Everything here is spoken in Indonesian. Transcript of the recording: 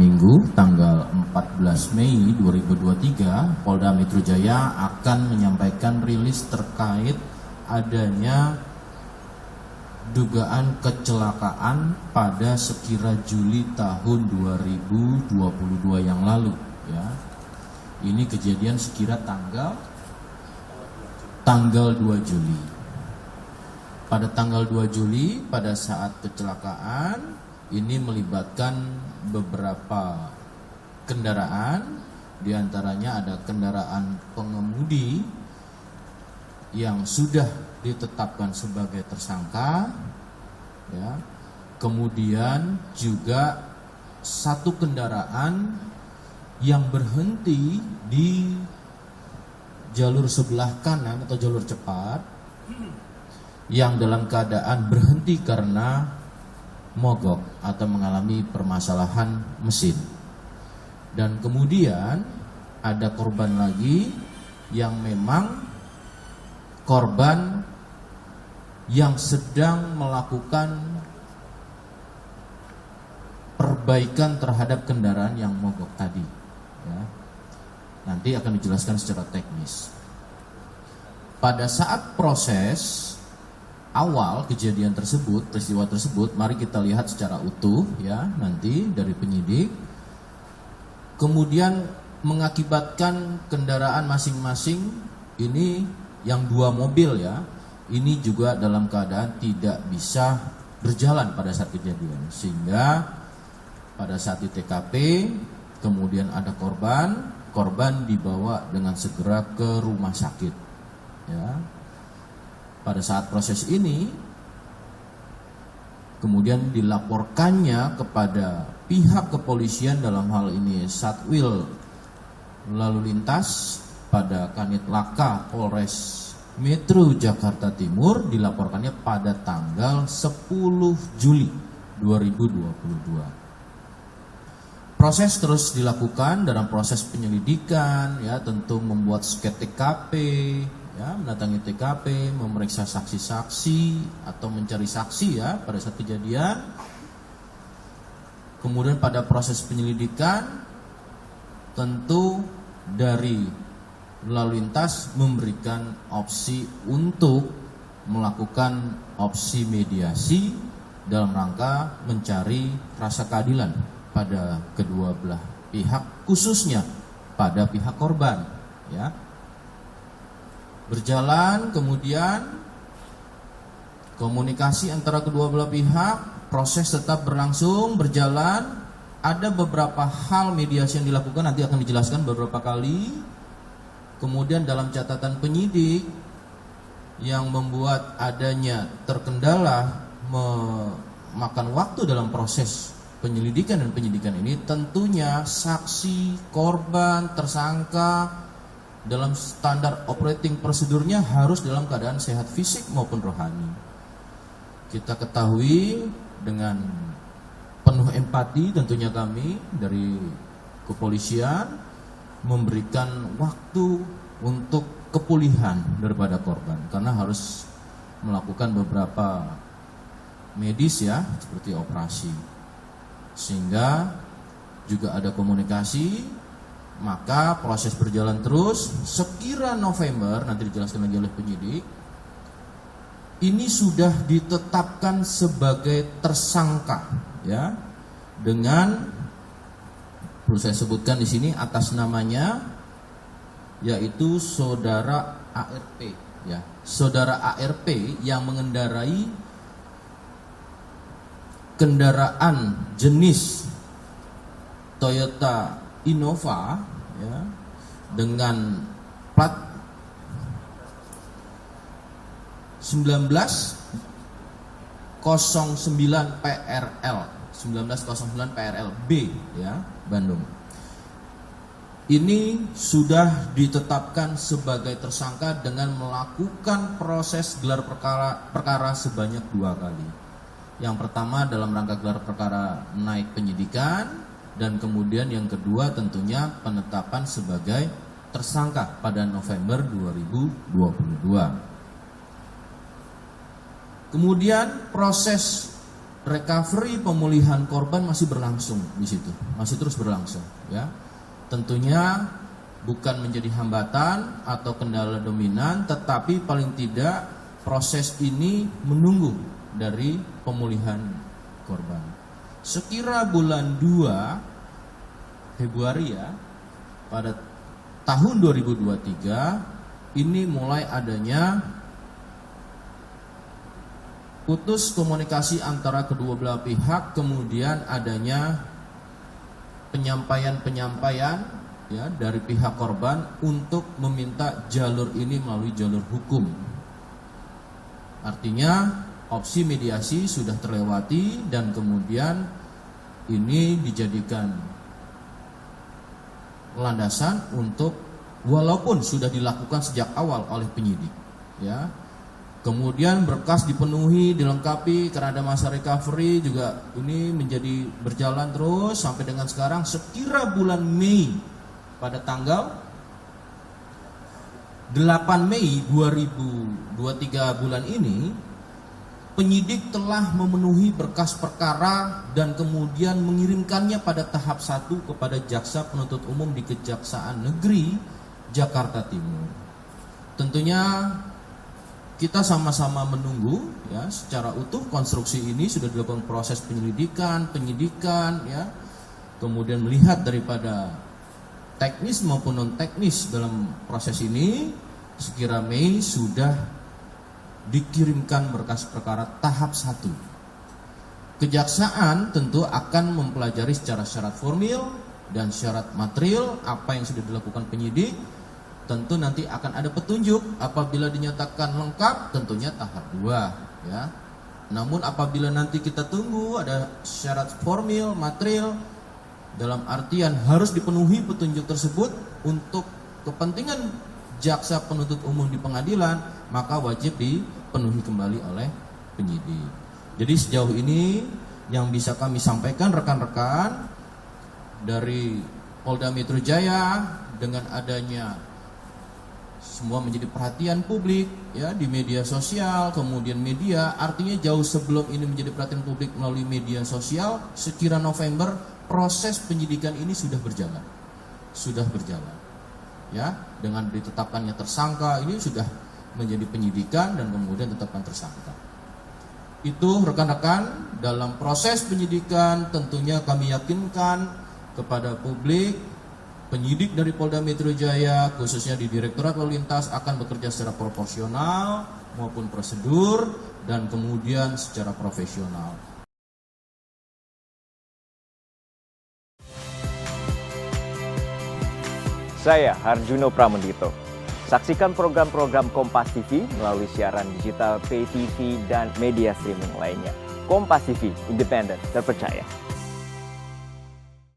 Minggu tanggal 14 Mei 2023, Polda Metro Jaya akan menyampaikan rilis terkait adanya dugaan kecelakaan pada sekira Juli tahun 2022 yang lalu, ya. Ini kejadian sekira tanggal 2 Juli. Pada tanggal 2 Juli, pada saat kecelakaan ini melibatkan beberapa kendaraan, diantaranya ada kendaraan pengemudi yang sudah ditetapkan sebagai tersangka, ya. Kemudian juga satu kendaraan yang berhenti di jalur sebelah kanan atau jalur cepat, yang dalam keadaan berhenti karena mogok atau mengalami permasalahan mesin. Dan kemudian ada korban lagi yang memang korban yang sedang melakukan perbaikan terhadap kendaraan yang mogok tadi, ya. Nanti akan dijelaskan secara teknis. Pada saat proses awal kejadian tersebut, peristiwa tersebut, mari kita lihat secara utuh, ya, nanti dari penyidik. Kemudian mengakibatkan kendaraan masing-masing ini yang dua mobil, ya, ini juga dalam keadaan tidak bisa berjalan pada saat kejadian, sehingga pada saat di TKP kemudian ada korban dibawa dengan segera ke rumah sakit, ya. Pada saat proses ini kemudian dilaporkannya kepada pihak kepolisian, dalam hal ini Satwil Lalu Lintas pada Kanit Laka Polres Metro Jakarta Timur, dilaporkannya pada tanggal 10 Juli 2022. Proses terus dilakukan dalam proses penyelidikan, ya, tentu membuat sket TKP, ya, mendatangi TKP, memeriksa saksi-saksi atau mencari saksi, ya, pada saat kejadian. Kemudian pada proses penyelidikan tentu dari lalu lintas memberikan opsi untuk melakukan opsi mediasi dalam rangka mencari rasa keadilan pada kedua belah pihak, khususnya pada pihak korban, ya. Berjalan kemudian komunikasi antara kedua belah pihak, proses tetap berlangsung, berjalan. Ada beberapa hal mediasi yang dilakukan, nanti akan dijelaskan beberapa kali. Kemudian dalam catatan penyidik yang membuat adanya terkendala memakan waktu dalam proses penyelidikan dan penyidikan ini, tentunya saksi, korban, tersangka dalam standar operating prosedurnya harus dalam keadaan sehat fisik maupun rohani. Kita ketahui dengan penuh empati tentunya kami dari kepolisian memberikan waktu untuk kepulihan daripada korban, karena harus melakukan beberapa medis, ya, seperti operasi, sehingga juga ada komunikasi. Maka proses berjalan terus. Sekira November, nanti dijelaskan lagi oleh penyidik, ini sudah ditetapkan sebagai tersangka, ya, dengan, perlu saya sebutkan di sini atas namanya, yaitu saudara ARP, ya, saudara ARP yang mengendarai kendaraan jenis Toyota Innova, ya, dengan plat 1909 PRL B, ya, Bandung. Ini sudah ditetapkan sebagai tersangka dengan melakukan proses gelar perkara sebanyak 2 kali. Yang pertama dalam rangka gelar perkara naik penyidikan, dan kemudian yang kedua tentunya penetapan sebagai tersangka pada November 2022. Kemudian proses recovery pemulihan korban masih berlangsung di situ, masih terus berlangsung ya. Tentunya bukan menjadi hambatan atau kendala dominan, tetapi paling tidak proses ini menunggu dari pemulihan korban. Sekira bulan 2 Februari ya, pada tahun 2023 ini mulai adanya putus komunikasi antara kedua belah pihak, kemudian adanya penyampaian ya dari pihak korban untuk meminta jalur ini melalui jalur hukum. Artinya opsi mediasi sudah terlewati dan kemudian ini dijadikan landasan untuk, walaupun sudah dilakukan sejak awal oleh penyidik ya. Kemudian berkas dipenuhi, dilengkapi karena ada masa recovery juga, ini menjadi berjalan terus sampai dengan sekarang. Sekira bulan Mei, pada tanggal 8 Mei 2023 bulan ini, penyidik telah memenuhi berkas perkara dan kemudian mengirimkannya pada tahap 1 kepada Jaksa Penuntut Umum di Kejaksaan Negeri Jakarta Timur. Tentunya kita sama-sama menunggu ya secara utuh konstruksi ini, sudah dilakukan proses penyidikan ya, kemudian melihat daripada teknis maupun non teknis dalam proses ini, sekira Mei sudah dikirimkan berkas perkara tahap 1. Kejaksaan tentu akan mempelajari secara syarat formil dan syarat material apa yang sudah dilakukan penyidik. Tentu nanti akan ada petunjuk apabila dinyatakan lengkap, tentunya tahap 2 ya. Namun apabila nanti kita tunggu ada syarat formil, material, dalam artian harus dipenuhi petunjuk tersebut untuk kepentingan jaksa penuntut umum di pengadilan, maka wajib dipenuhi kembali oleh penyidik. Jadi sejauh ini yang bisa kami sampaikan rekan-rekan dari Polda Metro Jaya, dengan adanya semua menjadi perhatian publik ya di media sosial, kemudian media, artinya jauh sebelum ini menjadi perhatian publik melalui media sosial, sekira November proses penyidikan ini sudah berjalan ya, dengan ditetapkannya tersangka ini sudah menjadi penyidikan dan kemudian ditetapkan tersangka. Itu rekan-rekan, dalam proses penyidikan tentunya kami yakinkan kepada publik, penyidik dari Polda Metro Jaya khususnya di Direktorat Lalu Lintas akan bekerja secara proporsional maupun prosedur dan kemudian secara profesional. Saya Harjuno Pramendito. Saksikan program-program Kompas TV melalui siaran digital, pay TV, dan media streaming lainnya. Kompas TV, independen, terpercaya.